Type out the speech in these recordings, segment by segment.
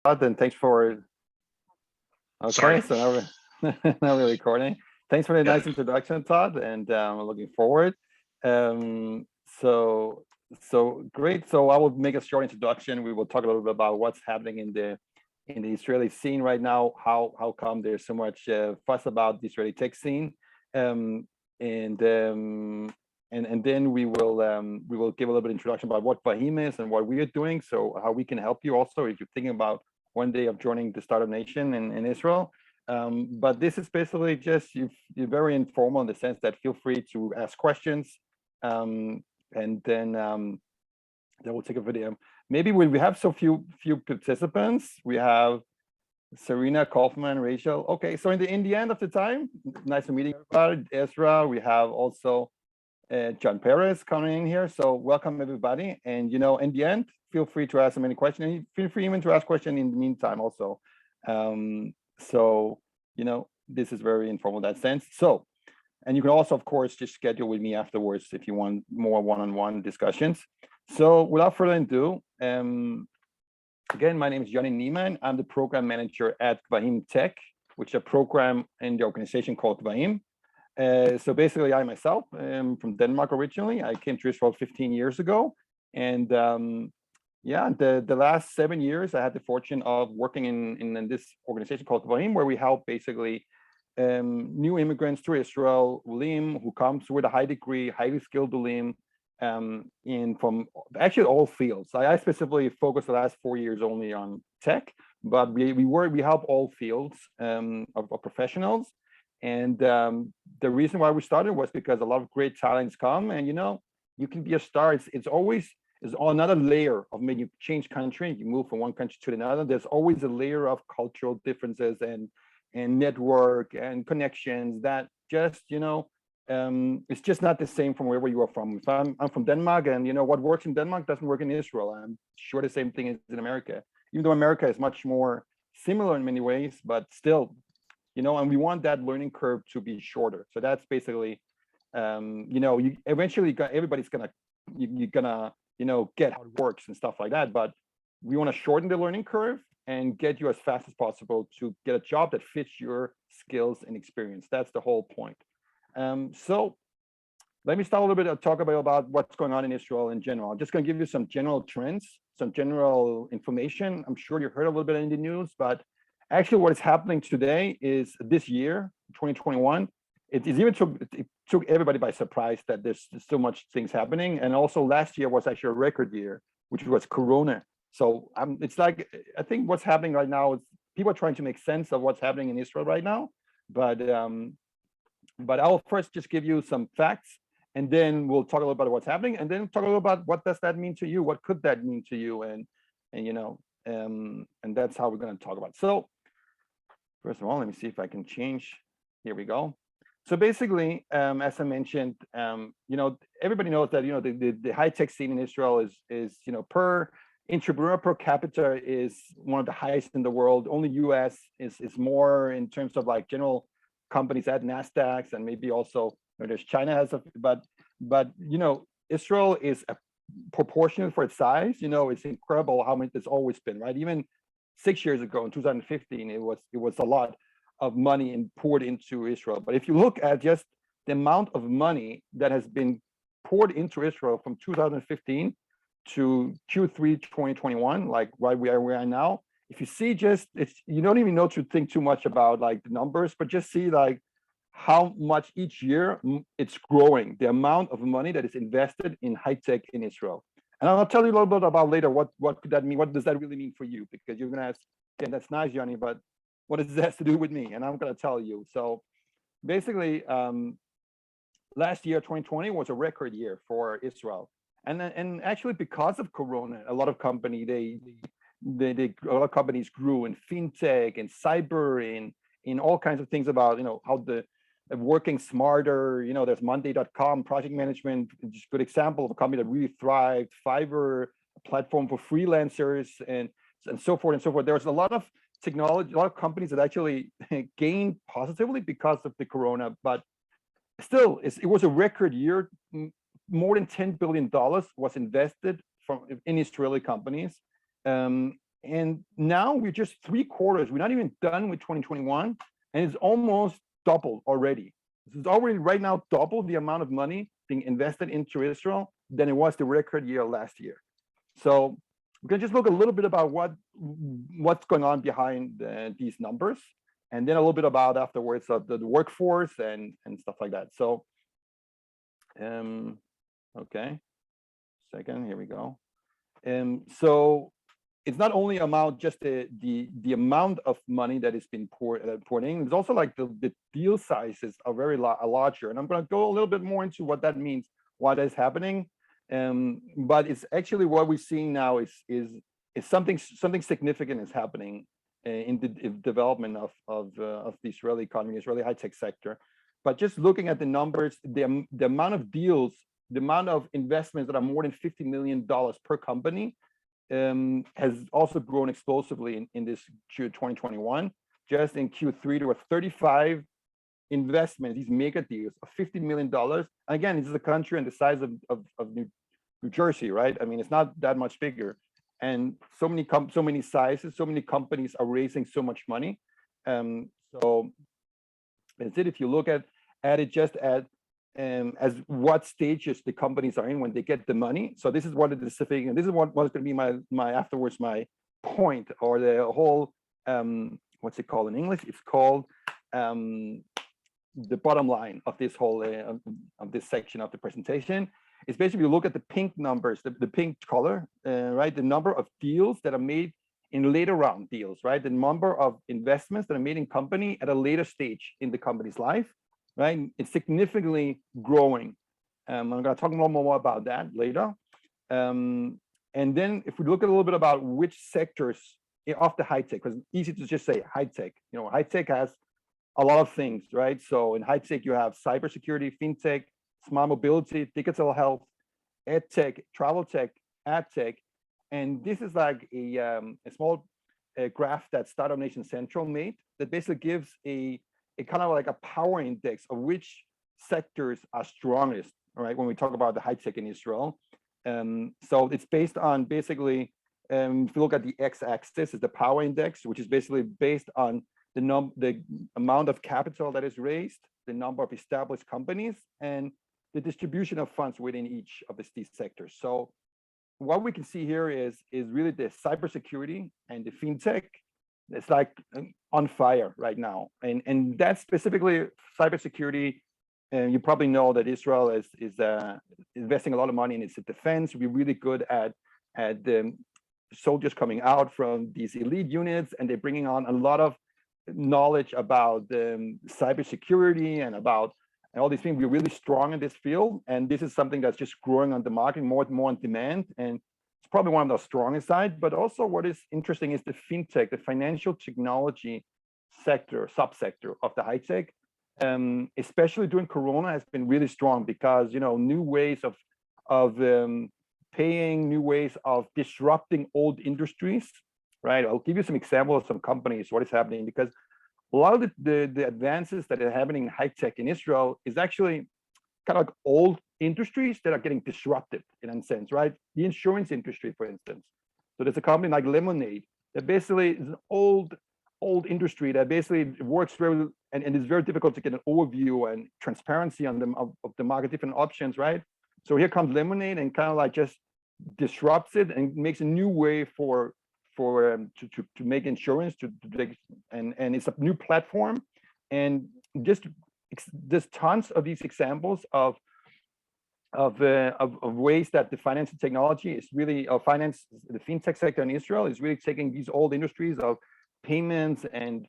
And thanks for, Sorry. so now we're recording. Thanks for the Yeah. nice introduction, Todd, and I'm looking forward. Um, so, so great. So I will make a short introduction. We will talk a little bit about what's happening in the Israeli scene right now. How come there's so much fuss about the Israeli tech scene, um, and um, and then we will give a little bit of introduction about what Gvahim is and what we are doing. So how we can help you also if you're thinking about one day of joining the startup nation in Israel. But this is basically just you're very informal in the sense that feel free to ask questions, and then we'll take a video. Maybe we have so few participants. We have Serena, Kaufman, Rachel. Okay, so in the end of the time, nice to meeting everybody. Ezra, we have also John Perez coming in here. So welcome everybody. And in the end, feel free to ask them any question. And feel free even to ask questions in the meantime also. So this is very informal in that sense. So, and you can also, of course, just schedule with me afterwards if you want more one-on-one discussions. So without further ado, again, my name is Johnny Niemann. I'm the program manager at Gvahim Tech, which is a program in the organization called Gvahim. So basically, I myself am from Denmark originally. I came to Israel 15 years ago. And yeah, the last 7 years, I had the fortune of working in this organization called Gvahim, where we help basically new immigrants to Israel, Ulim, who comes with a high degree, highly skilled Ulim, in from actually all fields. I specifically focused the last 4 years only on tech, but we help all fields of professionals. And the reason why we started was because a lot of great talents come, and you can be a star. It's always is another layer of when you change country, you move from one country to another. There's always a layer of cultural differences and network and connections that just it's just not the same from wherever you are from. If I'm from Denmark, and what works in Denmark doesn't work in Israel. I'm sure the same thing is in America, even though America is much more similar in many ways, but still, and we want that learning curve to be shorter. So that's basically, you eventually everybody's you're gonna, get how it works and stuff like that. But we want to shorten the learning curve and get you as fast as possible to get a job that fits your skills and experience. That's the whole point. So let me start a little bit of talk about what's going on in Israel in general. I'm just going to give you some general trends, some general information. I'm sure you heard a little bit in the news, but actually what is happening today is this year, 2021, it took everybody by surprise that there's so much things happening. And also last year was actually a record year, which was Corona. So it's like, I think what's happening right now is people are trying to make sense of what's happening in Israel right now. But I'll first just give you some facts, and then we'll talk a little about what's happening, and then talk a little about what does that mean to you? What could that mean to you? And that's how we're going to talk about it. So first of all, let me see if I can change. Here we go. So basically, as I mentioned, everybody knows that the high tech scene in Israel is per entrepreneur per capita is one of the highest in the world. Only US is more in terms of like general companies at NASDAQ, and maybe also there's China has but Israel is proportionate for its size. It's incredible how much it's always been, right? Even 6 years ago in 2015, it was a lot of money poured into Israel. But if you look at just the amount of money that has been poured into Israel from 2015 to Q3 2021, like right where we are now, if you see you don't even know to think too much about like the numbers, but just see like how much each year it's growing, the amount of money that is invested in high tech in Israel. And I'll tell you a little bit about later what could that mean, what does that really mean for you? Because you're gonna ask, yeah, that's nice, Johnny, but what does this have to do with me? And I'm gonna tell you. So basically, last year, 2020, was a record year for Israel. And actually because of Corona, a lot of companies grew in fintech and cyber, in all kinds of things about how the working smarter. There's Monday.com, project management, just a good example of a company that really thrived. Fiverr, a platform for freelancers, and so forth and so forth. There's a lot of technology, a lot of companies that actually gained positively because of the Corona, but still, it was a record year. More than $10 billion was invested in Israeli companies. And now we're just 3 quarters. We're not even done with 2021, and it's almost doubled already. It's already right now double the amount of money being invested into Israel than it was the record year last year. So we can just look a little bit about what's going on behind these numbers, and then a little bit about afterwards of the workforce and stuff like that. So, okay, second, here we go. So it's not only just the amount of money that is being poured in. It's also like the deal sizes are very larger, and I'm going to go a little bit more into what that means, why that is happening. But it's actually what we're seeing now is something significant is happening in the development of the Israeli economy, Israeli high-tech sector. But just looking at the numbers, the amount of deals, the amount of investments that are more than $50 million per company has also grown explosively in this year 2021. Just in Q3, there were 35 investments, these mega deals of $50 million. Again, this is a country and the size of New Jersey, right? I mean, it's not that much bigger. And so many sizes, so many companies are raising so much money. So that's it. If you look at it just as what stages the companies are in when they get the money. So this is what it is specific, and this is what was going to be my point, or the whole what's it called in English? It's called the bottom line of this whole of this section of the presentation. Is basically you look at the pink numbers, the pink color, right? The number of deals that are made in later round deals, right? The number of investments that are made in company at a later stage in the company's life, right? It's significantly growing. I'm going to talk a little more about that later. And then if we look at a little bit about which sectors of the high tech, because it's easy to just say high tech. You know, high tech has a lot of things, right? So in high tech, you have cybersecurity, fintech, smart mobility, digital health, ed tech, travel tech, ad tech. And this is like a small graph that Startup Nation Central made that basically gives a kind of like a power index of which sectors are strongest, right? When we talk about the high tech in Israel. So it's based on basically, if you look at the x-axis is the power index, which is basically based on the amount of capital that is raised, the number of established companies, and the distribution of funds within each of these sectors. So what we can see here is really the cybersecurity and the fintech. It's like on fire right now, and that's specifically cybersecurity. And you probably know that Israel is investing a lot of money in its defense. We're really good at soldiers coming out from these elite units, and they're bringing on a lot of knowledge about cybersecurity and about all these things. We're really strong in this field, and this is something that's just growing on the market, more and more on demand, and it's probably one of the strongest side. But also what is interesting is the fintech, the financial technology sector, subsector of the high tech, especially during Corona, has been really strong because, you know, new ways of paying, new ways of disrupting old industries, right? I'll give you some examples of some companies, what is happening, because a lot of the advances that are happening in high tech in Israel is actually kind of like old industries that are getting disrupted in a sense, right? The insurance industry, for instance. So there's a company like Lemonade that basically is an old industry that basically works very, and it's very difficult to get an overview and transparency on them of the market, different options, right? So here comes Lemonade and kind of like just disrupts it and makes a new way to make insurance and it's a new platform. And just there's tons of these examples of ways that the financial technology is really the fintech sector in Israel is really taking these old industries of payments and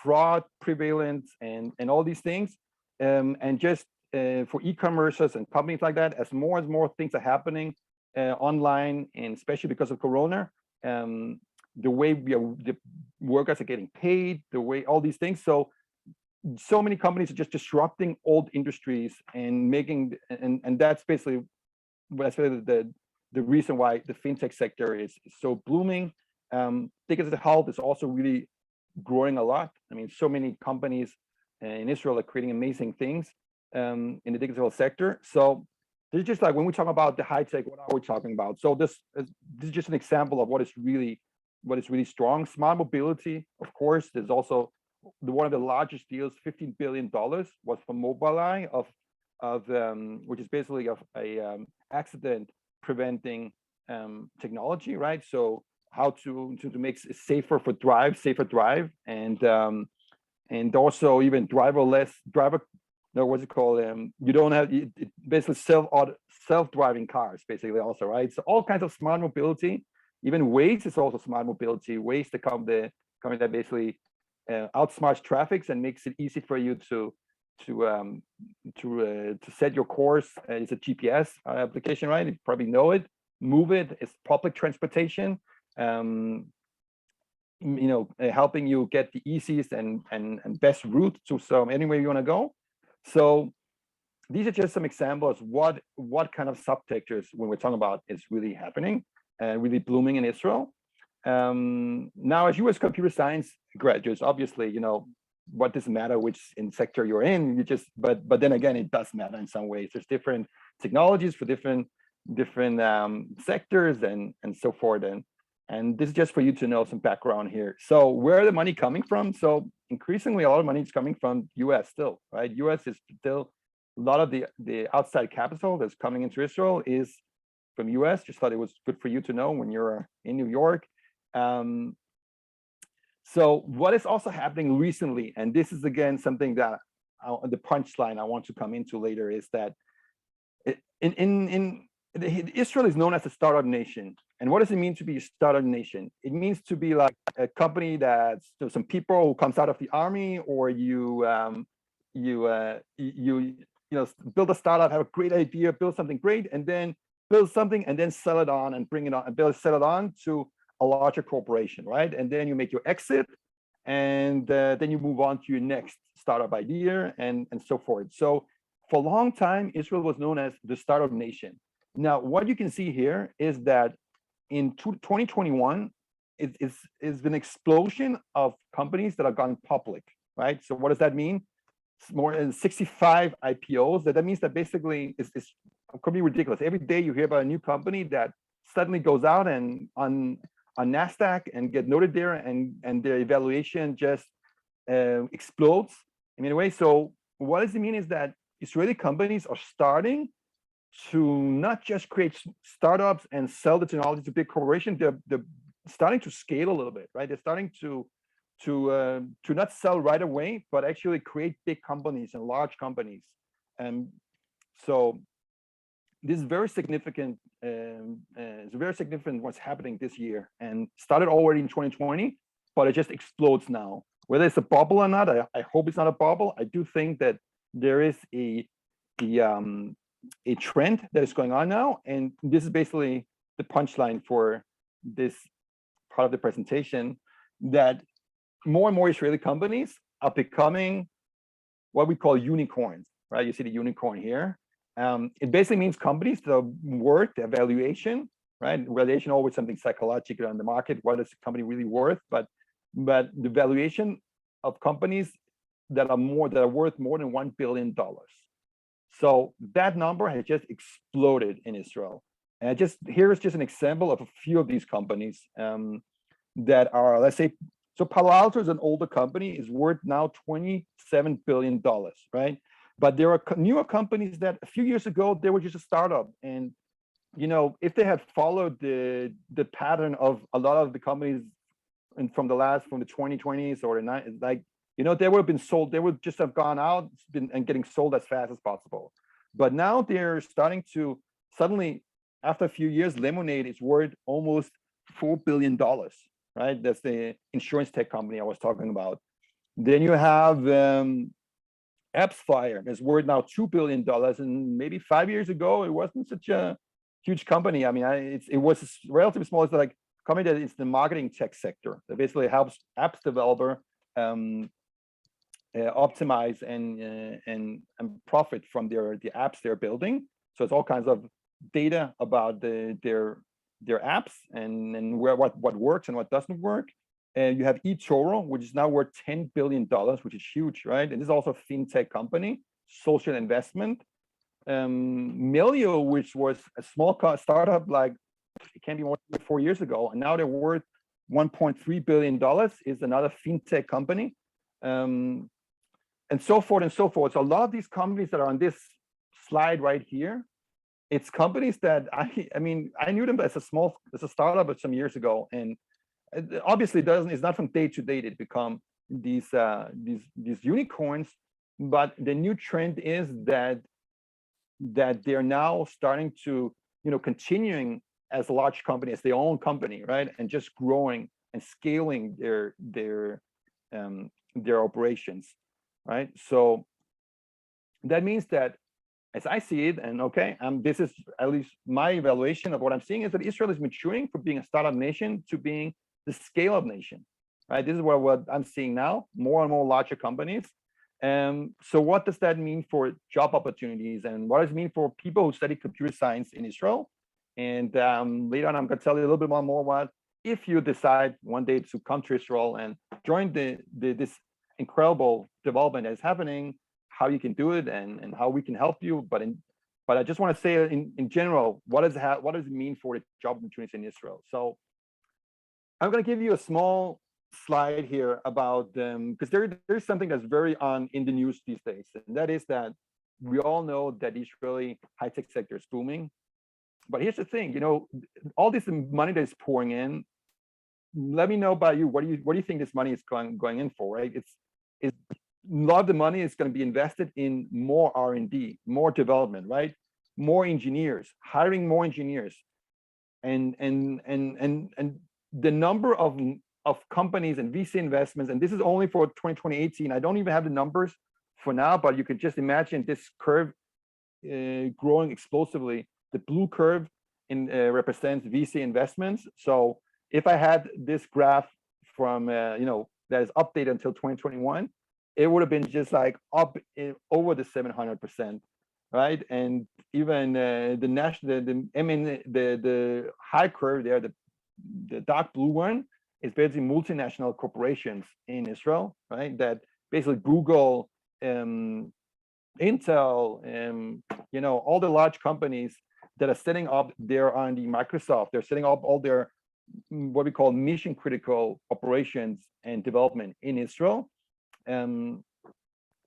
fraud prevalence and all these things, and just for e-commerces and companies like that, as more things are happening online, and especially because of Corona, the way the workers are getting paid, the way all these things. So many companies are just disrupting old industries and making, and that's basically the reason why the fintech sector is so blooming. Digital health is also really growing a lot. I mean, so many companies in Israel are creating amazing things in the digital sector. So this is just like when we talk about the high tech, what are we talking about? So this is just an example of what is really what is really strong. Smart mobility, of course. There's also one of the largest deals, $15 billion, was for Mobileye which is basically of a accident preventing technology, right? So how to make it safer drive, and also even what's it called? You don't have basically self-driving cars, basically also, right? So all kinds of smart mobility. Even Waze is also smart mobility. Waze, the company that basically outsmarts traffic and makes it easy for you to set your course. It's a GPS application, right? You probably know it. Move it. It's public transportation. Helping you get the easiest and best route to anywhere you want to go. So these are just some examples what kind of subsectors when we're talking about is really happening and really blooming in Israel. Now, as US computer science graduates, obviously, what does matter which sector you're in? But then again, it does matter in some ways. There's different technologies for different sectors and so forth. And this is just for you to know some background here. So where are the money coming from? So increasingly, a lot of money is coming from US still, right? US is still, a lot of the outside capital that's coming into Israel is from US. Just thought it was good for you to know when you're in New York. So what is also happening recently, and this is again something that the punchline I want to come into later, is that Israel is known as a startup nation. And what does it mean to be a startup nation? It means to be like a company that's some people who comes out of the army, or you build a startup, have a great idea, build something great, and then build something and then sell it on and bring it on and sell it on to a larger corporation, right? And then you make your exit, and then you move on to your next startup idea and so forth. So for a long time, Israel was known as the startup nation. Now, what you can see here is that in 2021, it's been an explosion of companies that have gone public, right? So what does that mean? It's more than 65 IPOs. That means that basically it could be ridiculous. Every day you hear about a new company that suddenly goes out and on NASDAQ and get noted there, and their evaluation just explodes in a way. So what does it mean is that Israeli companies are starting to not just create startups and sell the technology to big corporations. They're starting to scale a little bit, right? They're starting to not sell right away, but actually create big companies and large companies. And so this is very significant. It's very significant what's happening this year, and started already in 2020, but it just explodes now. Whether it's a bubble or not, I hope it's not a bubble. I do think that there is a trend that is going on now, and this is basically the punchline for this part of the presentation, that more and more Israeli companies are becoming what we call unicorns, right? You see the unicorn here. It basically means companies that are worth their valuation, right? Valuation always something psychological on the market. What is the company really worth? But the valuation of companies that are worth more than $1 billion. So that number has just exploded in Israel. And here is just an example of a few of these companies that are, let's say, so Palo Alto is an older company, is worth now $27 billion, right? But there are newer companies that a few years ago, they were just a startup. And, if they had followed the pattern of a lot of the companies from the 2020s or the 90s, they would have been sold. They would just have gone out and getting sold as fast as possible. But now they're starting to suddenly, after a few years, Lemonade is worth almost $4 billion, right? That's the insurance tech company I was talking about. Then you have AppsFlyer, that's worth now $2 billion. And maybe 5 years ago, it wasn't such a huge company. I mean, it was relatively small. It's like a company that is the marketing tech sector that basically helps apps developer optimize and profit from the apps they're building. So it's all kinds of data about their apps and what works and what doesn't work. And you have eToro, which is now worth $10 billion, which is huge, right? And this is also a fintech company, social investment. Melio, which was a small startup, like it can't be more than 4 years ago, and now they're worth $1.3 billion is another fintech company, and so forth and so forth. So a lot of these companies that are on this slide right here, it's companies that I mean, I knew them as a startup some years ago, and obviously it's not from day to day they become these unicorns, but the new trend is that they're now starting to, continuing as a large company, as their own company, right, and just growing and scaling their operations, right? So that means that, as I see it, and okay, this is at least my evaluation of what I'm seeing, is that Israel is maturing from being a startup nation to being the scale-up nation, right? This is what I'm seeing now, more and more larger companies. So what does that mean for job opportunities, and what does it mean for people who study computer science in Israel? And later on, I'm going to tell you a little bit more about if you decide one day to come to Israel and join this incredible development that is happening, how you can do it and how we can help you. But I just want to say in general, what does it mean for the job opportunities in Israel? So I'm going to give you a small slide here about because there's something that's very in the news these days, and that is that we all know that the Israeli high-tech sector is booming. But here's the thing, all this money that is pouring in, let me know about you. What do you think this money is going in for, right? It's a lot of the money is going to be invested in more R&D, more development, right? More engineers, hiring more engineers, and the number of companies and VC investments, and this is only for 2018. I don't even have the numbers for now, but you could just imagine this curve growing explosively. The blue curve represents VC investments. So if I had this graph from that is updated until 2021, it would have been just like up over the 700%, right? And even the high curve there, the dark blue one, is basically multinational corporations in Israel, right? That basically Google, Intel, all the large companies that are setting up their R&D, Microsoft, they're setting up all their what we call mission critical operations and development in Israel.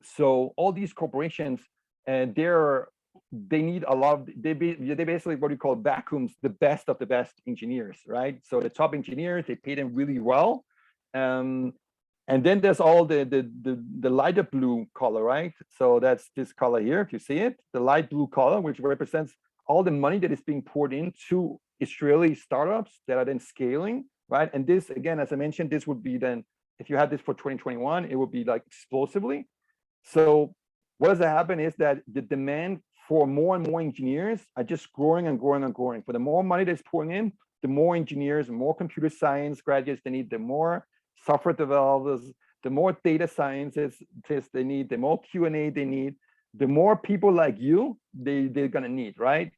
So all these corporations, they need a lot of, they basically what we call vacuums the best of the best engineers, right? So the top engineers, they pay them really well. And then there's all the lighter blue color, right? So that's this color here, if you see it, the light blue color, which represents all the money that is being poured into Israeli startups that are then scaling, right? And this, again, as I mentioned, this would be then, if you had this for 2021, it would be like explosively. So what does that happen is that the demand for more and more engineers are just growing and growing and growing. For the more money that's pouring in, the more engineers, the more computer science graduates they need, the more software developers, the more data scientists they need, the more Q&A they need, the more people like you they're gonna need, right?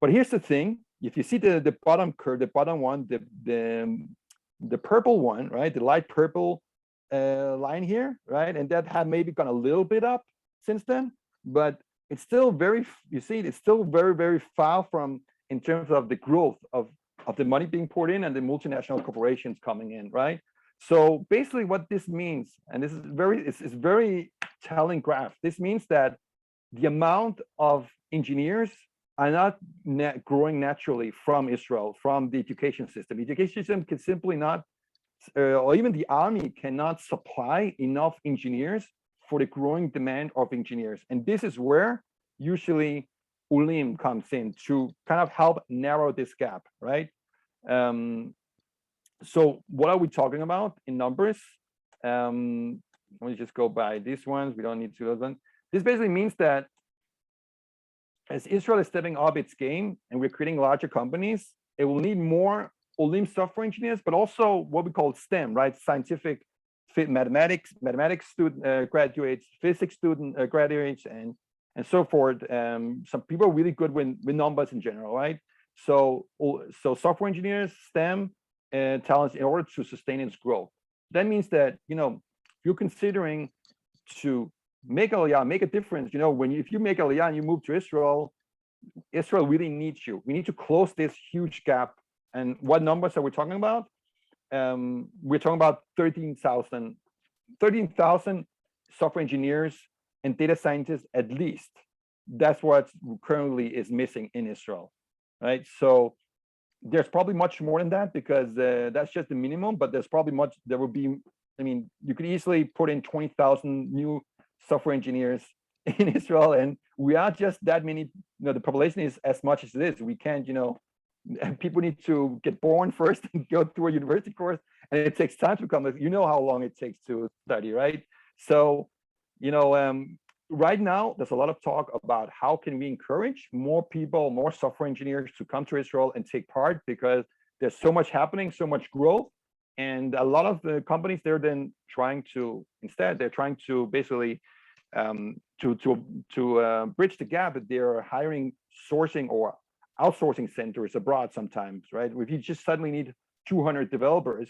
But here's the thing: if you see the bottom curve, the bottom one, the purple one, right, the light purple line here, right, and that had maybe gone a little bit up since then, but it's still very, you see, it's still very, very far from in terms of the growth of the money being poured in and the multinational corporations coming in, right? So basically what this means, and this is it's very telling graph. This means that the amount of engineers are not growing naturally from Israel, from the education system. The education system can simply not, or even the army cannot supply enough engineers for the growing demand of engineers. And this is where usually Ulim comes in to kind of help narrow this gap, right? So what are we talking about in numbers? Let me just go by these ones. We don't need to those ones. This basically means that as Israel is stepping up its game and we're creating larger companies, it will need more Ulim software engineers, but also what we call STEM, right? Scientific, mathematics student graduates, physics student graduates, and so forth. Some people are really good with numbers in general, right? So software engineers, STEM talents in order to sustain its growth. That means that, if you're considering to make Aliyah, make a difference, if you make Aliyah and you move to Israel, Israel really needs you. We need to close this huge gap. And what numbers are we talking about? we're talking about 13,000 software engineers and data scientists at least. That's what currently is missing in Israel, right? So there's probably much more than that, because that's just the minimum, but there's probably much, there will be, I mean, you could easily put in 20,000 new software engineers in Israel, and we are just that many, you know, the population is as much as it is. We can't, you know, people need to get born first and go through a university course, and it takes time to come. You know how long it takes to study, right? So, you know, right now there's a lot of talk about how can we encourage more people, more software engineers to come to Israel and take part, because there's so much happening, so much growth, and a lot of the companies, they're then trying to, instead they're trying to basically bridge the gap. They're hiring sourcing or outsourcing centers abroad sometimes, right? If you just suddenly need 200 developers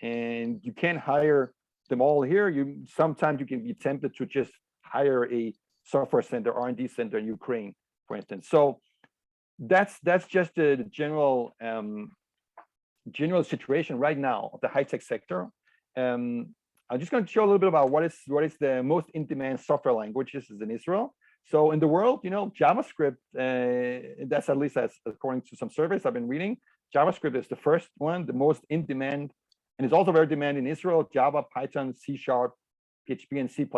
and you can't hire them all here, sometimes you can be tempted to just hire a software center, R&D center in Ukraine, for instance. So that's just the general situation right now of the high-tech sector. I'm just going to show a little bit about what is the most in-demand software languages in Israel. So in the world, you know, JavaScript, that's at least as according to some surveys I've been reading, JavaScript is the first one, the most in demand, and it's also very demanded in Israel: Java, Python, C#, PHP, and C++.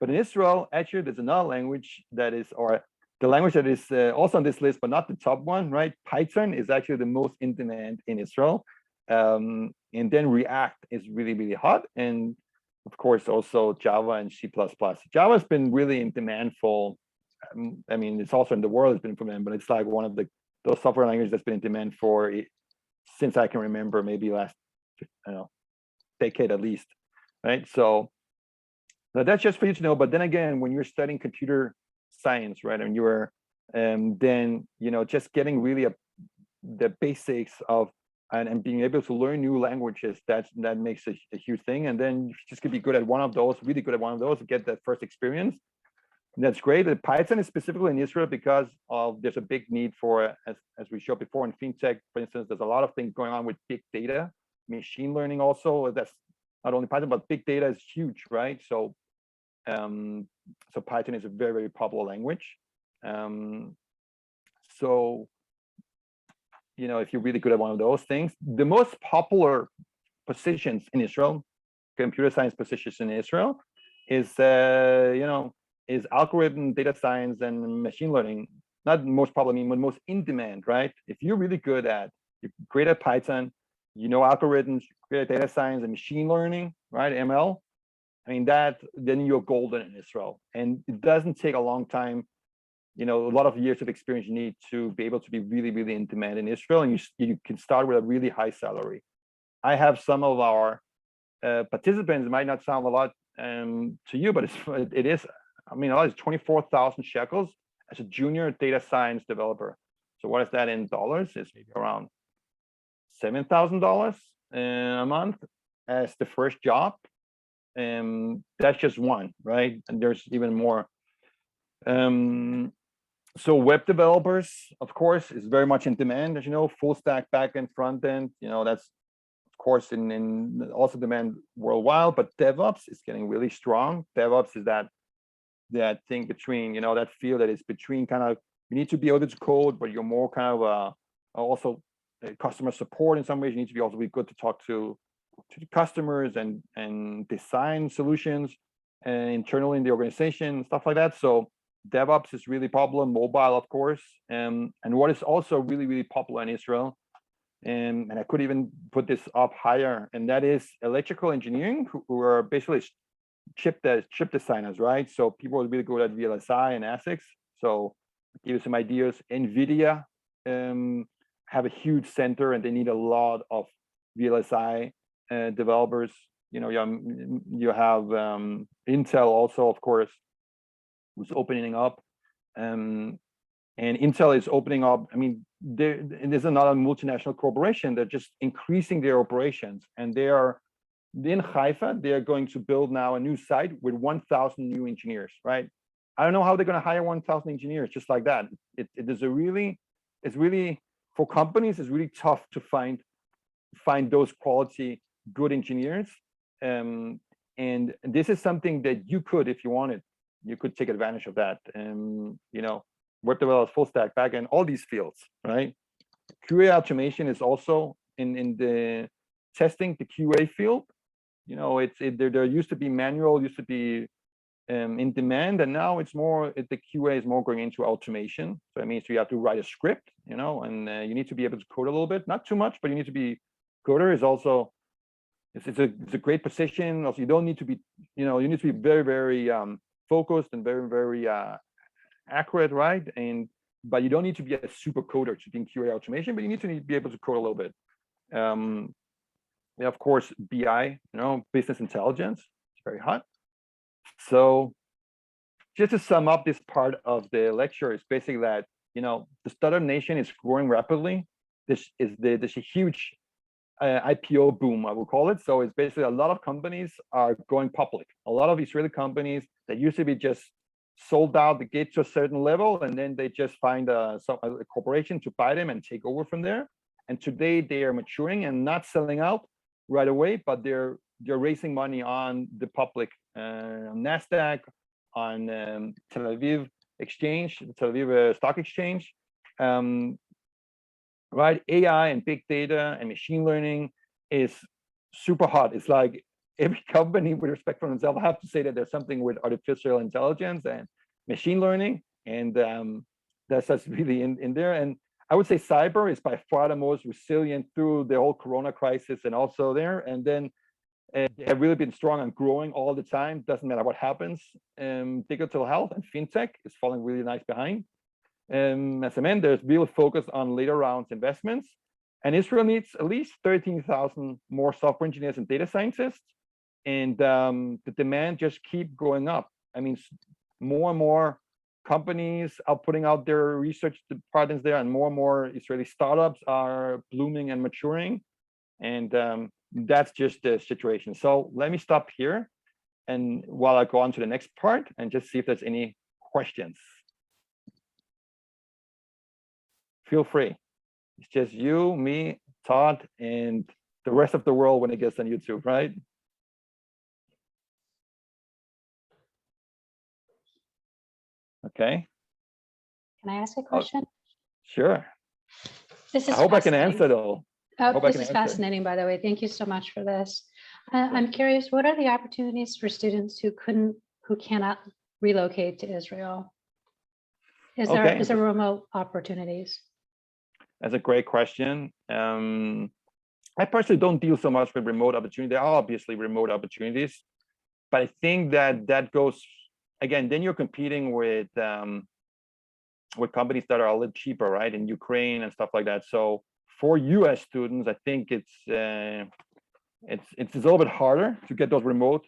But in Israel, actually, there's another language that is, or the language that is also on this list, but not the top one, right? Python is actually the most in demand in Israel. And then React is really, really hot. And of course, also Java and C++. Java has been really in demand for, I mean, it's also in the world, it's been in demand, but it's like one of those software languages that's been in demand for, since I can remember, maybe last, I don't know, decade at least, right? So that's just for you to know. But then again, when you're studying computer science, right, and you're then, you know, just getting really the basics of and being able to learn new languages, that makes a huge thing. And then you just could be good at one of those, really good at one of those, to get that first experience. And that's great. The Python is specifically in Israel because there's a big need for, as we showed before in FinTech, for instance, there's a lot of things going on with big data, machine learning also. That's not only Python, but big data is huge, right? So so Python is a very, very popular language. So, you know, if you're really good at one of those things, the most popular positions in Israel, computer science positions in Israel, is you know, is algorithm, data science, and machine learning. Not most popular, I mean, but most in demand, right? If you're really good at, you're great at Python, you know algorithms, great at data science and machine learning, right? ML. I mean, then you're golden in Israel, and it doesn't take a long time. You know, a lot of years of experience you need to be able to be really, really in demand in Israel, and you can start with a really high salary. I have some of our participants, it might not sound a lot to you, but it is. I mean, it's 24,000 shekels as a junior data science developer. So what is that in dollars? It's maybe around $7,000 a month as the first job. That's just one, right? And there's even more. So web developers, of course, is very much in demand, as you know, full stack, back end, front end. You know, that's of course in also demand worldwide. But DevOps is getting really strong. DevOps is that thing between, you know, that field that is between kind of, you need to be able to code, but you're more kind of also customer support in some ways. You need to be also be good to talk to the customers and design solutions and internally in the organization, stuff like that. So DevOps is really popular, mobile, of course. And what is also really, really popular in Israel, and I could even put this up higher, and that is electrical engineering, who are basically chip designers, right? So people are really good at VLSI and ASICs. So I'll give you some ideas. NVIDIA have a huge center, and they need a lot of VLSI developers. You know, you have Intel also, of course, who's opening up, and Intel is opening up. I mean, there's another multinational corporation that just increasing their operations, and they are in Haifa. They are going to build now a new site with 1,000 new engineers, right? I don't know how they're going to hire 1,000 engineers just like that. It's really for companies, it's really tough to find find those quality good engineers. And this is something that you could, if you wanted, you could take advantage of that. You know, web developers, full stack, backend, all these fields, right? QA automation is also in the testing, the QA field. You know, there used to be manual, used to be in demand, and now it's more, the QA is more going into automation. So it means you have to write a script, you know, and you need to be able to code a little bit, not too much, but you need to be coder is also, it's a great position. Also, you don't need to be, you know, you need to be very, very focused and very, very accurate, right? But you don't need to be a super coder to be in QA automation, but you need to be able to code a little bit. Of course, BI, you know, business intelligence, it's very hot. So just to sum up this part of the lecture is basically that, you know, the startup nation is growing rapidly. There's a huge IPO boom, I will call it. So it's basically a lot of companies are going public. A lot of Israeli companies that used to be just sold out, they get to a certain level, and then they just find a corporation to buy them and take over from there. And today they are maturing and not selling out right away, but they're raising money on the public NASDAQ, on Tel Aviv exchange, Tel Aviv stock exchange. Right, AI and big data and machine learning is super hot. It's like every company, with respect for themselves, I have to say that there's something with artificial intelligence and machine learning, and that's really in there. And I would say cyber is by far the most resilient through the whole Corona crisis, and also there. And then they have really been strong and growing all the time. Doesn't matter what happens. Digital health and fintech is falling really nice behind. As I mentioned, there's real focus on later rounds investments, and Israel needs at least 13,000 more software engineers and data scientists, and the demand just keep going up. I mean, more and more companies are putting out their research departments there, and more Israeli startups are blooming and maturing, and that's just the situation. So let me stop here, and while I go on to the next part, and just see if there's any questions. Feel free. It's just you, me, Todd, and the rest of the world when it gets on YouTube, right? Okay. Can I ask a question? Sure. This is I hope I can fascinating. answer though. This is fascinating, by the way. Thank you so much for this. I'm curious, what are the opportunities for students who cannot relocate to Israel? Is there remote opportunities? That's a great question. I personally don't deal so much with remote opportunities. There are obviously remote opportunities, but I think that goes, again, then you're competing with companies that are a little cheaper, right? In Ukraine and stuff like that. So for US students, I think it's a little bit harder to get those remote,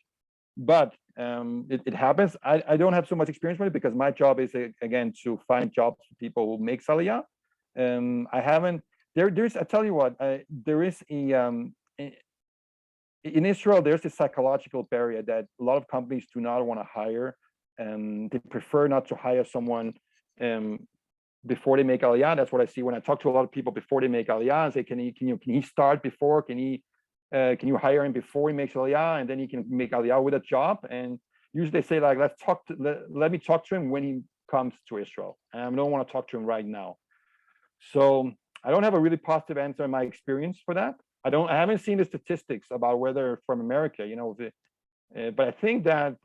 but it happens. I don't have so much experience with it because my job is, again, to find jobs for people who make Aliyah. I haven't, I tell you what, there is in Israel, there's a psychological barrier that a lot of companies do not want to hire. They prefer not to hire someone before they make Aliyah. That's what I see when I talk to a lot of people before they make Aliyah and say, can he start before? Can you hire him before he makes Aliyah, and then he can make Aliyah with a job? And usually they say, like, let me talk to him when he comes to Israel. And I don't want to talk to him right now. So I don't have a really positive answer in my experience for that. I haven't seen the statistics about whether from America, you know, but I think that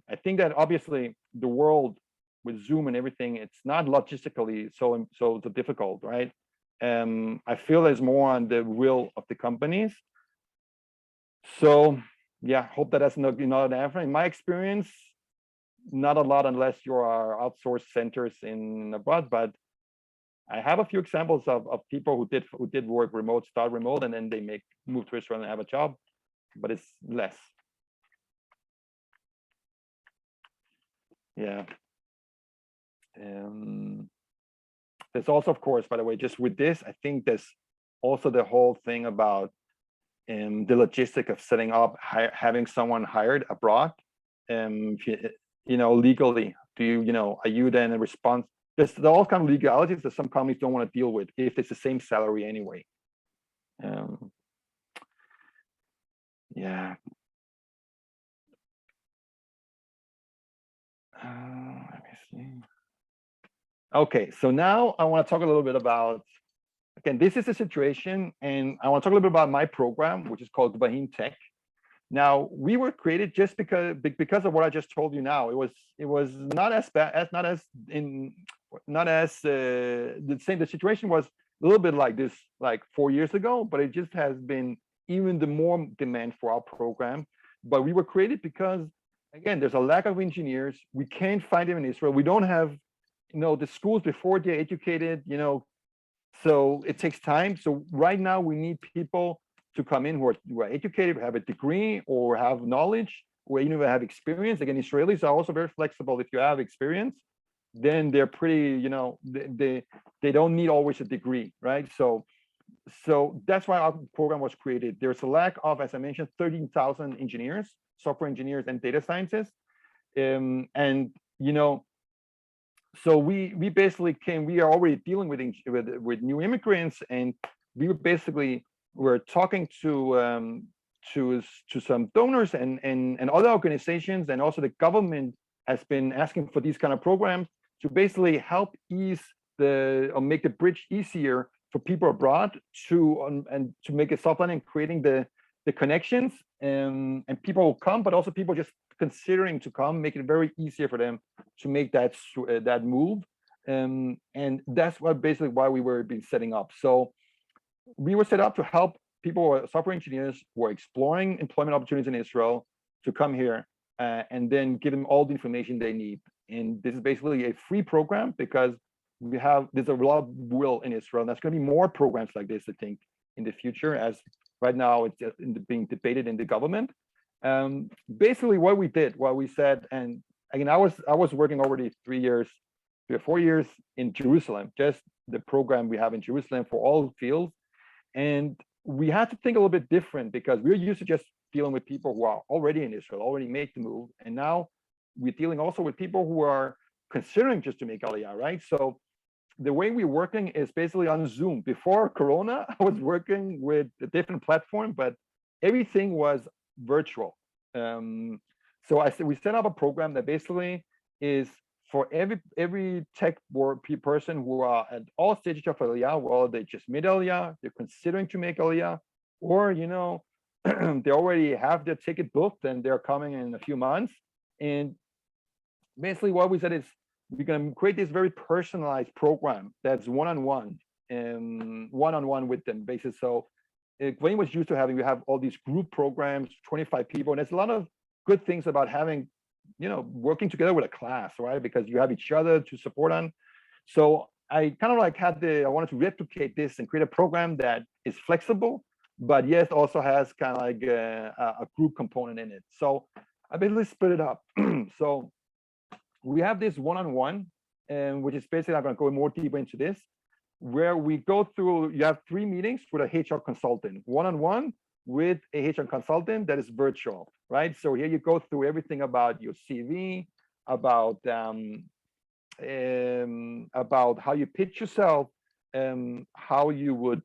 obviously the world with Zoom and everything, it's not logistically so difficult, right? I feel there's more on the will of the companies. So yeah, hope that that's not an answer. In my experience, not a lot unless you are outsourced centers in abroad, but I have a few examples of people who did work remote, start remote, and then they move to Israel and have a job, but it's less. Yeah. There's also, of course, by the way, just with this, I think there's also the whole thing about the logistic of setting up, having someone hired abroad. Legally, are you then a response? There's all kind of legalities that some companies don't want to deal with if it's the same salary anyway. Yeah. Let me see. Okay, so now I want to talk a little bit about, again, this is a situation, and I want to talk a little bit about my program, which is called Gvahim Tech. Now, we were created just because of what I just told you now. It was not as bad as the same. The situation was a little bit like this like 4 years ago, but it just has been even the more demand for our program. But we were created because, again, there's a lack of engineers. We can't find them in Israel. We don't have, the schools before they're educated, so it takes time. So right now we need people to come in who are educated, have a degree, or have knowledge, or even have experience. Again, Israelis are also very flexible. If you have experience, then they're pretty, they don't need always a degree, right? So that's why our program was created. There's a lack of, as I mentioned, 13,000 engineers, software engineers, and data scientists. So we basically we are already dealing with new immigrants, and we were talking to some donors and other organizations, and also the government has been asking for these kind of programs to basically help ease or make the bridge easier for people abroad to make a soft landing, creating the connections, and people will come, but also people just considering to come, make it very easier for them to make that move, and that's basically why we were being setting up. So we were set up to help people, software engineers who are exploring employment opportunities in Israel, to come here and then give them all the information they need. And this is basically a free program because there's a lot of will in Israel, and there's going to be more programs like this, I think, in the future, as right now it's just being debated in the government. Basically what we said, and again, I was working already 3 or 4 years in Jerusalem, just the program we have in Jerusalem for all fields. And we had to think a little bit different because we're used to just dealing with people who are already in Israel, already made the move. And now we're dealing also with people who are considering just to make Aliyah, right? So the way we're working is basically on Zoom. Before Corona, I was working with a different platform, but everything was virtual. So we set up a program that basically is for every tech person who are at all stages of Aliyah, well, they just made Aliyah, they're considering to make Aliyah, or they already have their ticket booked and they're coming in a few months. And basically what we said is we're going to create this very personalized program that's one-on-one with them, basically. So Gvahim was used to having, we have all these group programs, 25 people, and there's a lot of good things about having, working together with a class, right? Because you have each other to support on. So I kind of like I wanted to replicate this and create a program that is flexible, but yes, also has kind of like a group component in it. So I basically split it up. So we have this one-on-one, which is basically, I'm going to go more deeper into this, where we go through, you have 3 meetings with a HR consultant, one-on-one with a HR consultant that is virtual, right? So here you go through everything about your CV, about how you pitch yourself, how you would,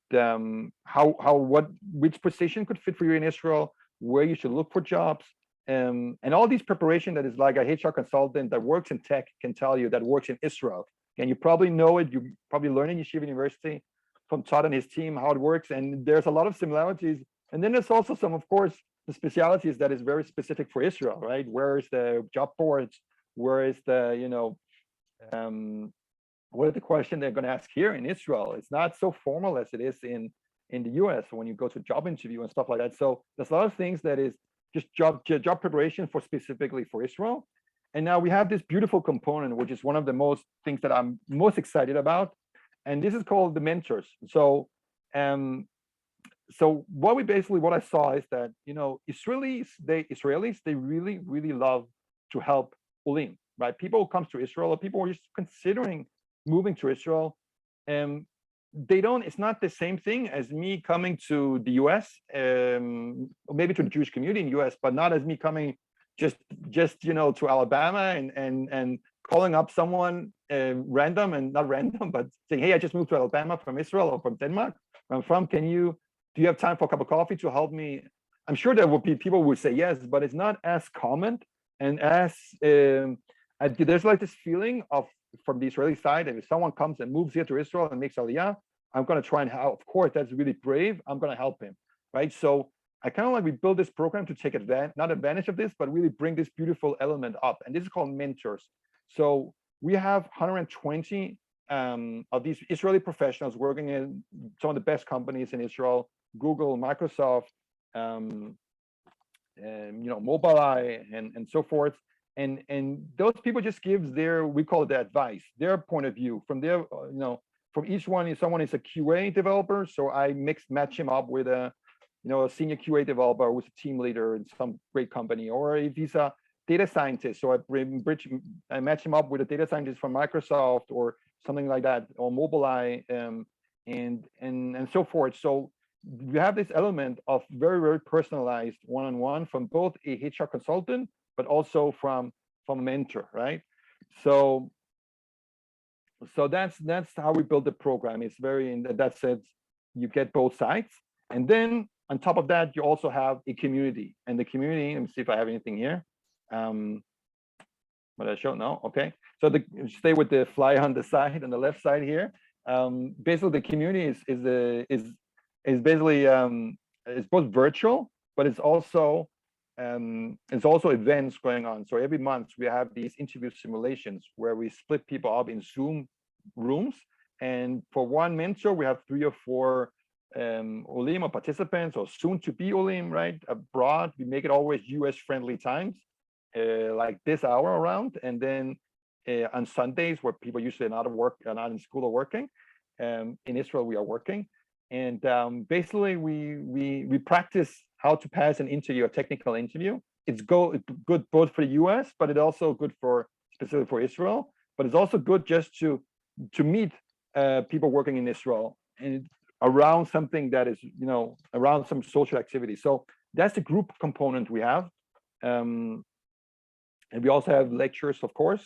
which position could fit for you in Israel, where you should look for jobs, and all these preparation that is like a HR consultant that works in tech can tell you, that works in Israel. And you probably know it, you probably learn in Yeshiva University from Todd and his team how it works, and there's a lot of similarities. And then there's also some, of course, the specialities that is very specific for Israel, right? Where is the job boards? Where is the, what is the question they're going to ask here in Israel? It's not so formal as it is in the US when you go to job interview and stuff like that. So there's a lot of things that is just job preparation for specifically for Israel. And now we have this beautiful component, which is one of the most things that I'm most excited about. And this is called the mentors. So, what I saw is that, Israelis, they really, really love to help Ulim, right? People who come to Israel, or people who are just considering moving to Israel, it's not the same thing as me coming to the US, or maybe to the Jewish community in the US, but not as me coming just to Alabama and calling up someone random, and not random, but saying, hey, I just moved to Alabama from Israel or from Denmark, where I'm from. Do you have time for a cup of coffee to help me I'm sure there will be people who would say yes, but it's not as common and as there's like this feeling of from the Israeli side, if someone comes and moves here to Israel and makes Aliyah, I'm going to try and help. Of course, that's really brave. I'm going to help him, right? So I kind of like we build this program to take advantage, not advantage of this, but really bring this beautiful element up. And this is called mentors. So we have 120 of these Israeli professionals working in some of the best companies in Israel, Google, Microsoft, and Mobileye, and so forth. And those people just gives their, we call it the advice, their point of view from their, from each one. If someone is a QA developer, so I match him up with a senior QA developer who's a team leader in some great company, or if he's a data scientist, so I match him up with a data scientist from Microsoft or something like that, or Mobileye, and so forth. So you have this element of very, very personalized one-on-one from both a HR consultant, but also from a mentor, right? So that's how we build the program. It's very, in that sense, you get both sides, and then on top of that, you also have a community. And the community, let me see if I have anything here. What I show? No, okay. So stay with the fly on the side, on the left side here. Basically, the community is basically it's both virtual, but it's also events going on. So every month we have these interview simulations where we split people up in Zoom rooms, and for one mentor we have 3 or 4 Olim or participants, or soon to be Olim, right, abroad. We make it always US friendly times, like this hour around, and then on Sundays where people usually are not in school or working. In Israel we are working, and basically we practice how to pass an interview, a technical interview. It's good both for the US, but it's also good specifically for Israel. But it's also good just to meet people working in Israel and around something that is, around some social activity. So that's the group component we have. And we also have lectures, of course.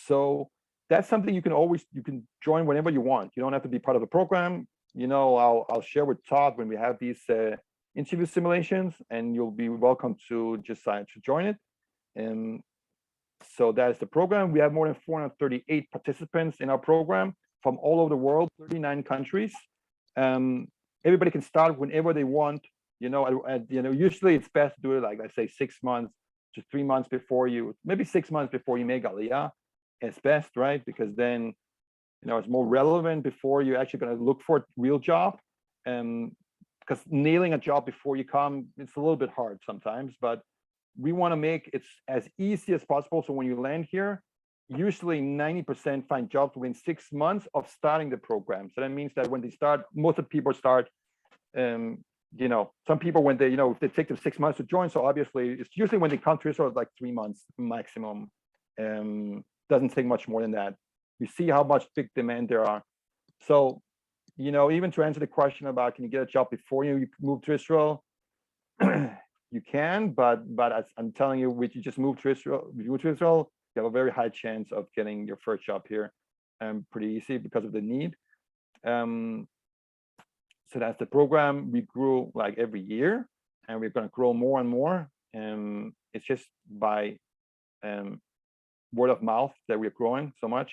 So that's something you can join whenever you want. You don't have to be part of the program. I'll share with Todd when we have these interview simulations, and you'll be welcome to just sign to join it. And so that is the program. We have more than 438 participants in our program from all over the world, 39 countries. Everybody can start whenever they want. Usually it's best to do it like, let's say 6 months to 3 months before maybe 6 months before you make Aliyah. It's best, right? Because then it's more relevant before you're actually going to look for a real job. Because nailing a job before you come, it's a little bit hard sometimes, but we want to make it as easy as possible. So when you land here, usually 90% find jobs within 6 months of starting the program. So that means that when they start, most of the people start, some people when they, if they take them 6 months to join. So obviously it's usually when they come to Israel, like 3 months maximum. Doesn't take much more than that. You see how much big demand there are. So, even to answer the question about can you get a job before you move to Israel, you can, but as I'm telling you, if you just move to Israel, you have a very high chance of getting your first job here, pretty easy because of the need. So that's the program. We grew like every year, and we're going to grow more and more. It's just by word of mouth that we're growing so much.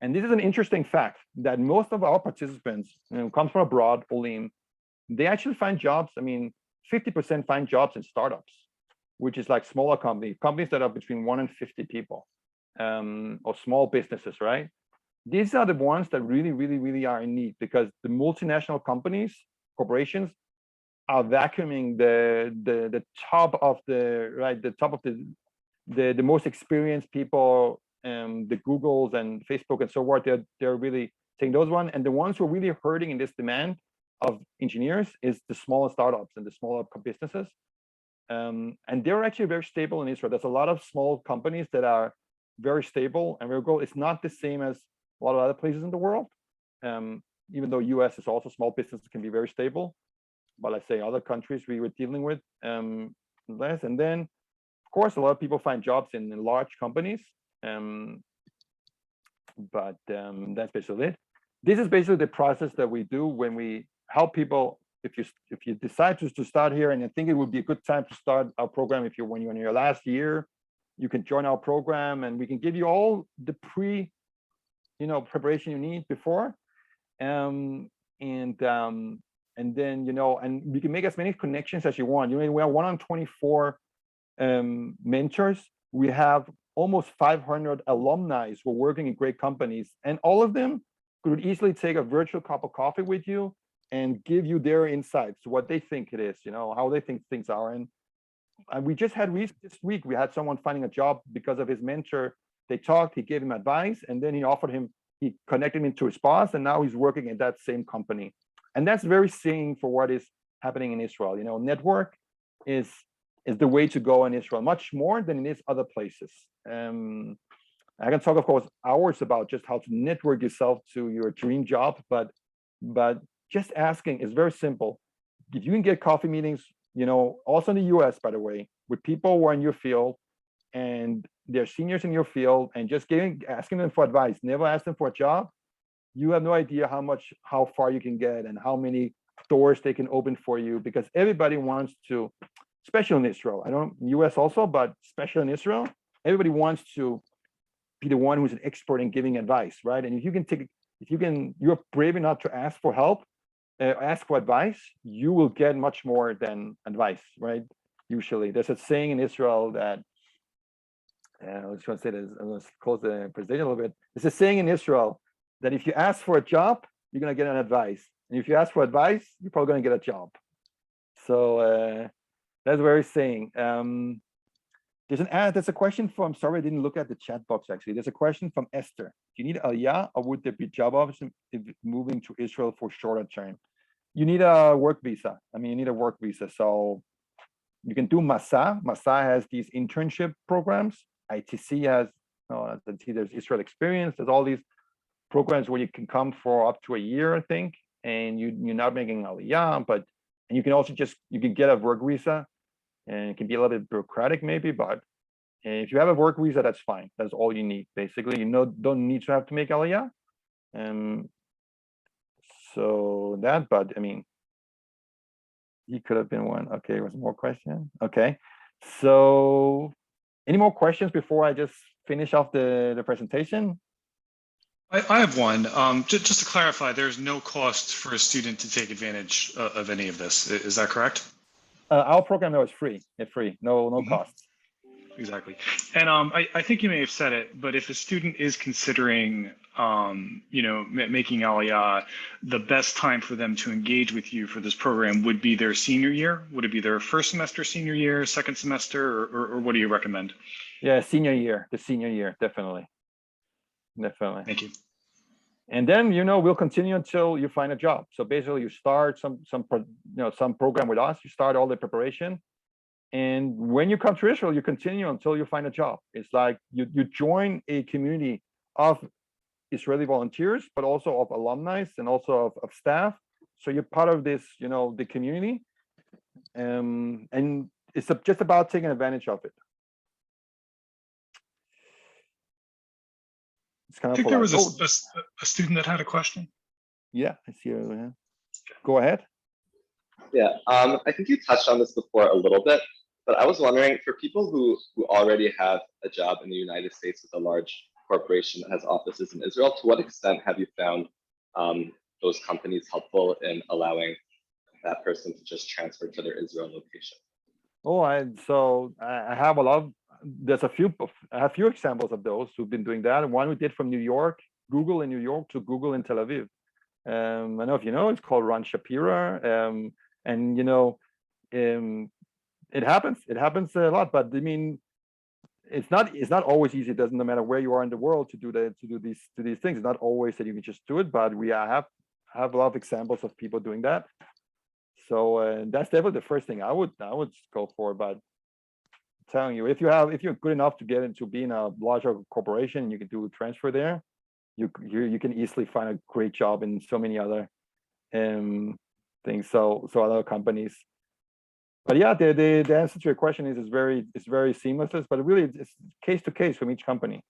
And this is an interesting fact that most of our participants come from abroad, Olim. They actually find jobs. 50% find jobs in startups, which is like smaller companies that are between 1 and 50 people, or small businesses, right? These are the ones that really, really, really are in need, because the multinational corporations are vacuuming the top of the most experienced people, the Googles and Facebook and so forth. They're really taking those ones, and the ones who are really hurting in this demand of engineers is the smaller startups and the smaller businesses. And they're actually very stable in Israel. There's a lot of small companies that are very stable and very good. It's not the same as a lot of other places in the world. Even though US is also small businesses can be very stable, but I say other countries we were dealing with less. And then, of course, a lot of people find jobs in large companies. But that's basically it. This is basically the process that we do when we help people if you decide to start here, and I think it would be a good time to start our program. If you're when you're in your last year, you can join our program, and we can give you all the preparation you need before, and then and we can make as many connections as you want. We are 1 on 24 mentors. We have almost 500 alumni who are working in great companies, and all of them could easily take a virtual cup of coffee with you and give you their insights, what they think it is, how they think things are. And we just had this week, we had someone finding a job because of his mentor. They talked, he gave him advice, and then he connected him to his boss, and now he's working at that same company. And that's very seeing for what is happening in Israel. Network is the way to go in Israel, much more than it is other places. I can talk, of course, hours about just how to network yourself to your dream job, but just asking is very simple. If you can get coffee meetings, also in the US, by the way, with people who are in your field and they're seniors in your field, and just asking them for advice, never ask them for a job. You have no idea how far you can get and how many doors they can open for you, because everybody wants to, especially in Israel, US also, but especially in Israel, everybody wants to be the one who's an expert in giving advice, right? And you're brave enough to ask for help, ask for advice, you will get much more than advice, right? Usually, there's a saying in Israel that I was going to say this. I'm going to close the presentation a little bit. There's a saying in Israel that if you ask for a job, you're going to get an advice, and if you ask for advice, you're probably going to get a job. So that's very saying. There's a question from, sorry, I didn't look at the chat box actually. There's a question from Esther. Do you need Aliyah, or would there be job options if moving to Israel for shorter term? You need a work visa. You need a work visa. So you can do MASA. MASA has these internship programs. ITC has, there's Israel Experience. There's all these programs where you can come for up to a year, I think, and you're not making Aliyah, and you can also you can get a work visa. And it can be a little bit bureaucratic maybe, but if you have a work visa, that's fine. That's all you need, basically. Don't need to have to make Aliyah. So that, but he could have been one. Okay, there was more question. Okay, so any more questions before I just finish off the presentation? I have one. Just to clarify, there's no cost for a student to take advantage of any of this. Is that correct? Our program though is free. It's free, no costs. Exactly. And I think you may have said it, but if a student is considering, making Aliyah, the best time for them to engage with you for this program would be their senior year? Would it be their first semester, senior year, second semester, or what do you recommend? Yeah, senior year, the senior year, definitely. Thank you. And then, we'll continue until you find a job. So basically you start some program with us, you start all the preparation. And when you come to Israel, you continue until you find a job. It's like you join a community of Israeli volunteers, but also of alumni and also of staff. So you're part of this, the community. And it's just about taking advantage of it. It's kind I of think there was a student that had a question. Yeah, I see her. Go ahead. Yeah, I think you touched on this before a little bit, but I was wondering, for people who already have a job in the United States with a large corporation that has offices in Israel, to what extent have you found those companies helpful in allowing that person to just transfer to their Israel location? Oh, I have there's a few examples of those who've been doing that. One we did from New York, Google in New York to Google in Tel Aviv. I don't know if you know, it's called Ron Shapira. And it happens a lot, but it's not always easy. It doesn't matter where you are in the world to do these things. It's not always that you can just do it, but we have a lot of examples of people doing that. So that's definitely the first thing I would go for. But I'm telling you, if you're good enough to get into being a larger corporation, you can do a transfer there. You can easily find a great job in so many other things. So other companies. But yeah, the answer to your question is it's very seamless, but really it's case to case from each company.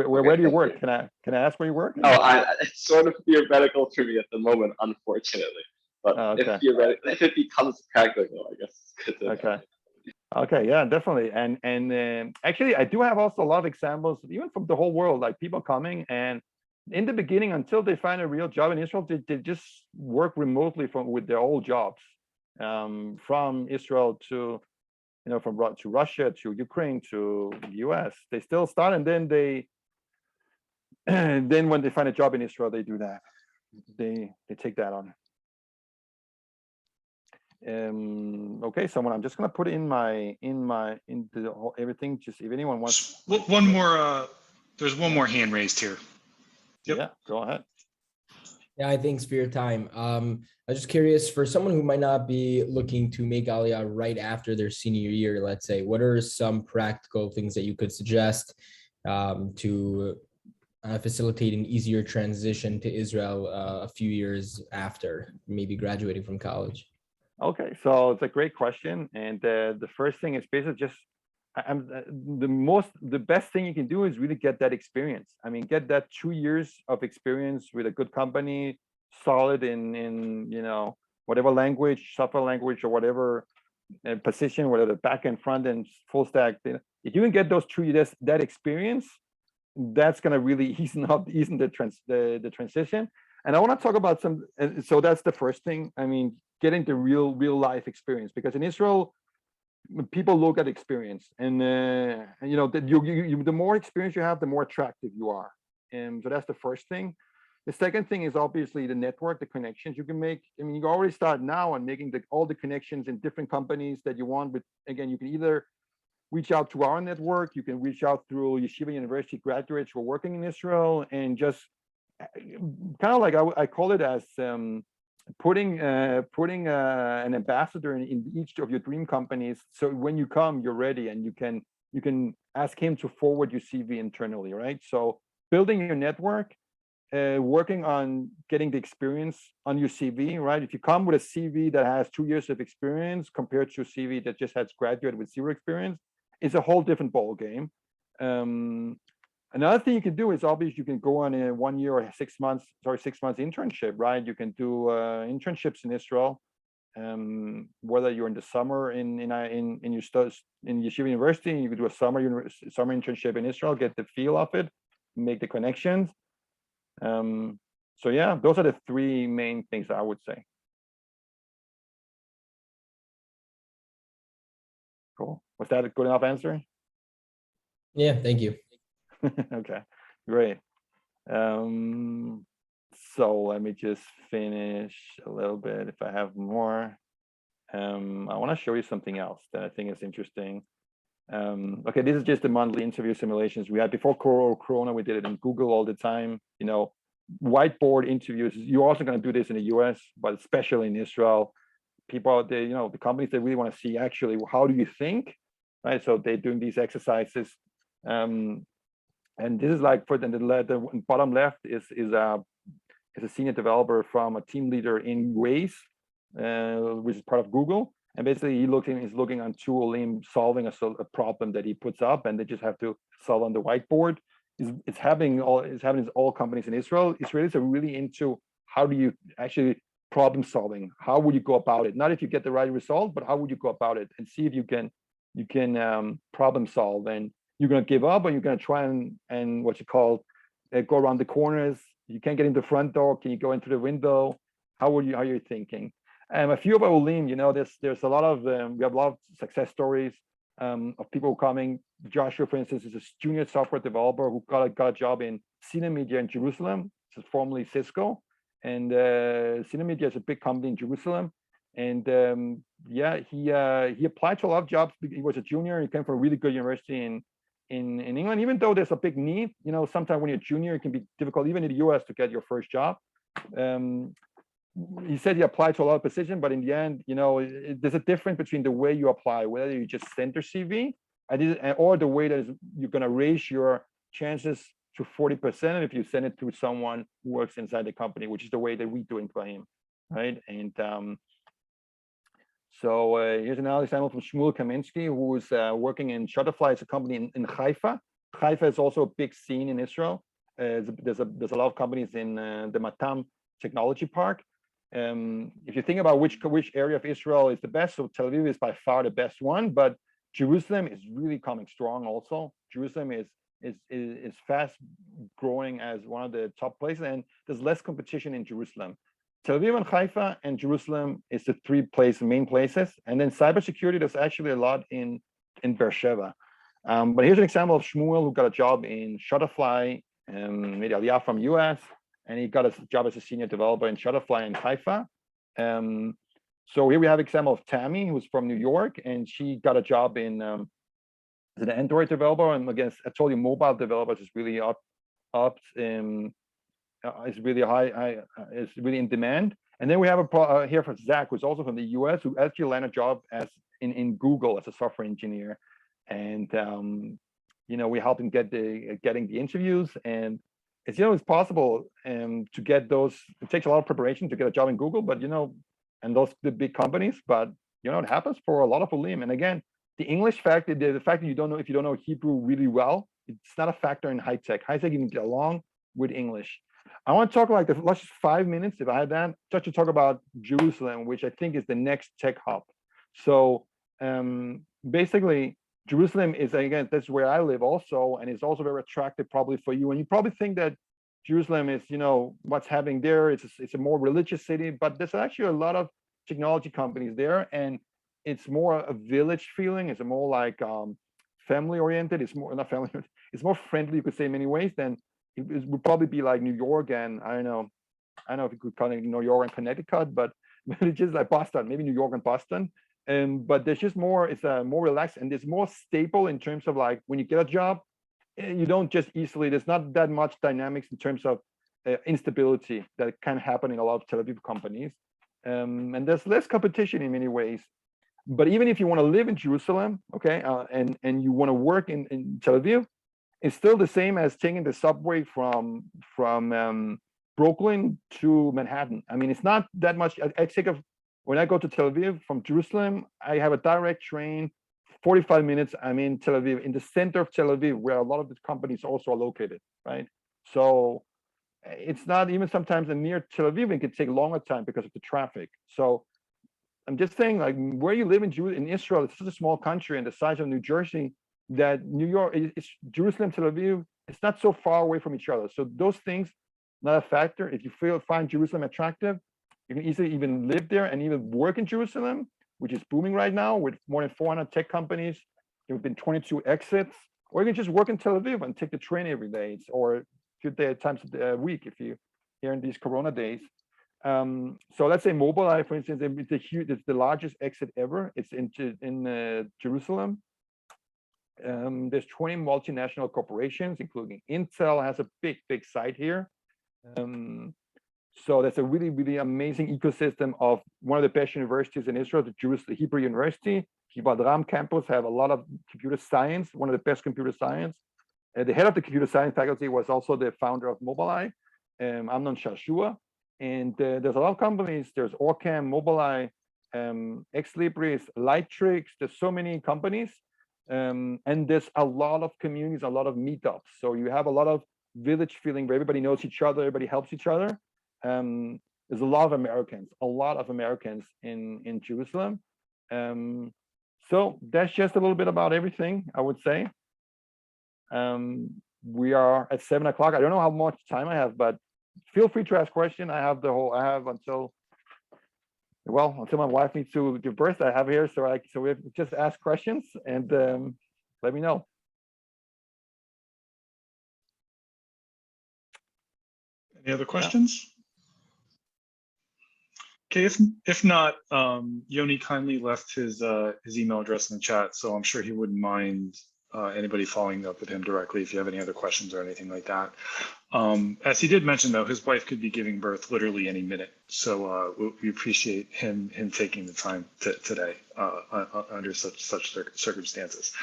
Where do you work? Can I ask where you work? Oh, it's sort of theoretical for me at the moment, unfortunately. But Okay. if it becomes practical, I guess it's good to know. Okay. Okay, yeah, definitely. And actually, I do have also a lot of examples, even from the whole world, like people coming and in the beginning, until they find a real job in Israel, they just work remotely with their old jobs, from Israel to, from to Russia to Ukraine to the US. They still start, and then and then when they find a job in Israel, they do that. They take that on. Okay, someone, I'm just gonna put it into the whole everything. Just if anyone wants. One more. There's one more hand raised here. Yep. Yeah, go ahead. Yeah, thanks for your time. I was just curious, for someone who might not be looking to make Aliyah right after their senior year, let's say, what are some practical things that you could suggest to facilitate an easier transition to Israel a few years after maybe graduating from college? Okay, so it's a great question, and the first thing is basically just the best thing you can do is really get that experience. I mean, get that 2 years of experience with a good company, solid in whatever language, software language, or whatever position, whether the back end, front end, full stack. If you can get those 2 years, that experience, that's going to really ease the transition. And I want to talk about so that's the first thing. I mean, getting the real life experience, because in Israel, people look at experience, and the more experience you have, the more attractive you are. And so that's the first thing. The second thing is obviously the network, the connections you can make. I mean, you already start now on making all the connections in different companies that you want. But again, you can either reach out to our network, you can reach out through Yeshiva University graduates who are working in Israel, and just kind of like I call it as putting an ambassador in each of your dream companies, so when you come, you're ready, and you can ask him to forward your CV internally, right? So building your network, working on getting the experience on your CV, right? If you come with a CV that has 2 years of experience compared to a CV that just has graduate with 0 experience, it's a whole different ball game. Another thing you can do is obviously you can go on a 1 year or 6 months internship, right? You can do internships in Israel, whether you're in the summer in your studies in Yeshiva University, you can do a summer internship in Israel, get the feel of it, make the connections. So yeah, those are the 3 main things I would say. Cool. Was that a good enough answer? Yeah, thank you. Okay, great. So let me just finish a little bit if I have more. I want to show you something else that I think is interesting. Okay, this is just the monthly interview simulations we had before Corona. We did it in Google all the time. Whiteboard interviews. You're also going to do this in the US, but especially in Israel. People out there, the companies that really want to see actually how do you think, right? So they're doing these exercises. And this is like for the bottom left is a senior developer from a team leader in Waze, which is part of Google. And basically, he's looking on two Olim solving a problem that he puts up, and they just have to solve on the whiteboard. It's happening in all companies in Israel. Israelis are really into how do you actually problem solving. How would you go about it? Not if you get the right result, but how would you go about it and see if you can problem solve. And you're going to give up, or you're going to try and what you call go around the corners. You can't get in the front door. Can you go into the window? How are you thinking? A few of our Olim, there's a lot of we have a lot of success stories of people coming. Joshua, for instance, is a junior software developer who got a job in Cinemedia in Jerusalem. This is formerly Cisco, and Cinemedia is a big company in Jerusalem. And he applied to a lot of jobs. He was a junior. He came from a really good university in England. Even though there's a big need, sometimes when you're a junior, it can be difficult, even in the US, to get your first job. He said he applied to a lot of positions, but in the end, there's a difference between the way you apply, whether you just send your CV, or the way that you're going to raise your chances to 40% if you send it to someone who works inside the company, which is the way that we do in Gvahim, right? And so here's another example from Shmuel Kaminsky, who is working in Shutterfly. It's a company in Haifa. Haifa is also a big scene in Israel. There's a lot of companies in the Matam Technology Park. If you think about which area of Israel is the best, so Tel Aviv is by far the best one, but Jerusalem is really coming strong also. Jerusalem is fast growing as one of the top places, and there's less competition in Jerusalem. Tel Aviv and Haifa and Jerusalem is the three main places. And then cybersecurity, there's actually a lot in Beersheba. But here's an example of Shmuel who got a job in Shutterfly, made Aliyah from US, and he got a job as a senior developer in Shutterfly in Haifa. So here we have an example of Tammy, who's from New York, and she got a job in as an Android developer. And again, I told you, mobile developers is really is really high, is really in demand. And then we have a here for Zach, who's also from the US, who actually landed a job as in Google as a software engineer. And you know, we helped him getting the interviews, and it's, you know, it's possible to get those. It takes a lot of preparation to get a job in Google, but you know, and those the big companies, but you know, it happens for a lot of Olim. And again, the English factor, the fact that you don't know, if you don't know Hebrew really well, it's not a factor in high tech. High tech, you can get along with English. I want to talk like the last 5 minutes, if I had that, just to talk about Jerusalem, which I think is the next tech hub. So basically, Jerusalem is, again, that's where I live also, and it's also very attractive probably for you. And you probably think that Jerusalem is, you know, what's happening there. It's a more religious city, but there's actually a lot of technology companies there, and it's more a village feeling. It's a more like family oriented. It's more not family. It's more friendly, you could say, in many ways. Than it would probably be like New York, and I don't know if you could call it New York and Connecticut, but it's just like Boston, maybe New York and Boston. But there's just more, it's more relaxed, and it's more stable in terms of like when you get a job, you don't just easily, there's not that much dynamics in terms of instability that can happen in a lot of Tel Aviv companies. And there's less competition in many ways. But even if you want to live in Jerusalem, okay, and you want to work in Tel Aviv, it's still the same as taking the subway from Brooklyn to Manhattan. I mean, it's not that much. I take when I go to Tel Aviv from Jerusalem, I have a direct train, 45 minutes. I'm in Tel Aviv, in the center of Tel Aviv, where a lot of the companies also are located, right? So it's not even sometimes near Tel Aviv, it can take longer time because of the traffic. So I'm just saying, like, where you live in Israel, it's such a small country and the size of New Jersey, that New York, it's Jerusalem, Tel Aviv, it's not so far away from each other. So those things, not a factor. If you find Jerusalem attractive, you can easily even live there and even work in Jerusalem, which is booming right now with more than 400 tech companies. There have been 22 exits, or you can just work in Tel Aviv and take the train every day, or a few times a week if you here in these Corona days. So let's say Mobileye, for instance, it's the largest exit ever. It's in Jerusalem. There's 20 multinational corporations, including Intel has a big site here. So that's a really, really amazing ecosystem of one of the best universities in Israel, the Jerusalem Hebrew University. Kibbutz Ram campus have a lot of computer science, one of the best computer science. The head of the computer science faculty was also the founder of Mobileye, Amnon Shashua. And there's a lot of companies. There's Orcam, Mobileye, Ex Libris, Lightrix. There's so many companies. And there's a lot of communities, a lot of meetups. So you have a lot of village feeling where everybody knows each other, everybody helps each other. There's a lot of Americans in Jerusalem. So that's just a little bit about everything, I would say. We are at 7 o'clock. I don't know how much time I have, but feel free to ask questions. I have until my wife needs to give birth. I have here, so we just ask questions and let me know. Any other questions? Okay, if not, Yoni kindly left his email address in the chat, so I'm sure he wouldn't mind anybody following up with him directly if you have any other questions or anything like that. As he did mention, though, his wife could be giving birth literally any minute, so we appreciate him taking the time today under such circumstances.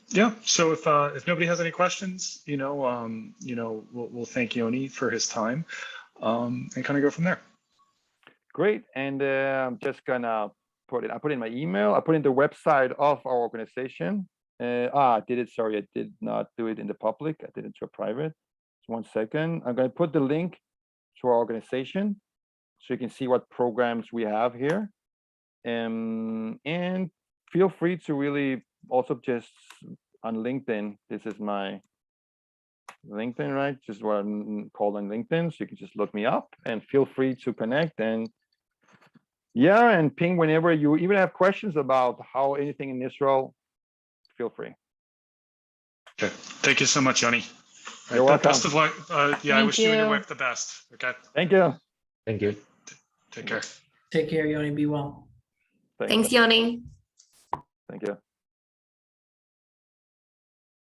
Yeah. So if nobody has any questions, we'll thank Yoni for his time and kind of go from there. Great. And I'm just gonna I put in my email. I put in the website of our organization. I did it. Sorry, I did not do it in the public. I did it to a private. Just 1 second. I'm going to put the link to our organization so you can see what programs we have here. And feel free to really also just on LinkedIn. This is my LinkedIn, right? Just what I'm called on LinkedIn. So you can just look me up and feel free to connect and yeah, and ping whenever you even have questions about how anything in Israel, feel free. Okay. Thank you so much, Yoni. You're welcome. Best of luck. Yeah, I Thank wish you and your you. wife the best. Okay. Thank you. Thank you. Take care. Take care, Yoni. Be well. Thanks, Yoni. Thank you.